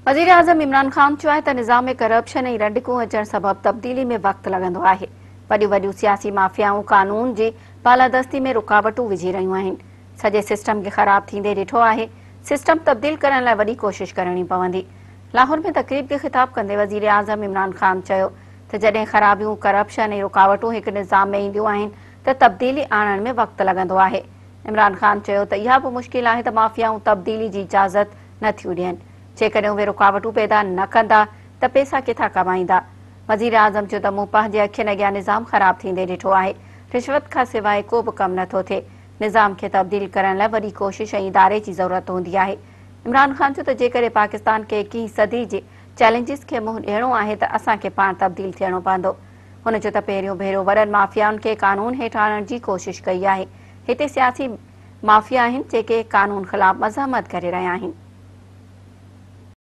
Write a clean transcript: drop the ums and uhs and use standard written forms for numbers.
वज़ीर आज़म इमरान ख़ान चयो आहे त निज़ाम में करप्शन ऐं रंडिकूं अचण सबबि तब्दीली में वक़्तु लॻंदो आहे। वॾियूं वॾियूं सियासी माफ़ियाऊं क़ानून जी बालादस्ती में रुकावटूं विझी रहियूं आहिनि। सॼे सिस्टम खे ख़राब थींदे ॾिठो आहे। सिस्टम तब्दील करण लाइ वॾी कोशिश करणी पवंदी। लाहौर में तक़रीब खे ख़िताब कंदे वज़ीर आज़म इमरान ख़ान चयो त जॾहिं ख़राबियूं, करप्शन ऐं रुकावटूं हिकु निज़ाम में ईंदियूं आहिनि त तब्दीली आणण में वक़्तु लॻंदो आहे। इमरान ख़ान चयो त इहा बि मुश्किल आहे त माफ़ियाऊं तब्दीली जी इजाज़त नथियूं ॾियनि। जेकॾहिं उहे रुकावटूं पैदा न कंदा त पैसा किथां कमाईंदा। वज़ीर आज़म चयो त मूं पंहिंजे अखियुनि अॻियां निज़ाम ख़राब थींदे ॾिठो आहे। रिश्वत खां सवाइ को बि कमु नथो थिए। निज़ाम खे तब्दील करण लाइ वॾी कोशिश ऐं इदारे जी ज़रूरत हूंदी आहे। इमरान ख़ान चयो त जेकॾहिं पाकिस्तान खे 21 सदी जे चैलेंजिस खे मुंहुं ॾियणो आहे त असांखे पाण तब्दील थियणो पवंदो। हुन चयो त पहिरियों भेरो वॾनि माफ़ियाउनि खे क़ानून हेठि आणण जी कोशिश कई आहे। हिते सियासी माफ़िया आहिनि जेके क़ानून ख़िलाफ़ मज़ामत करे रहिया आहिनि।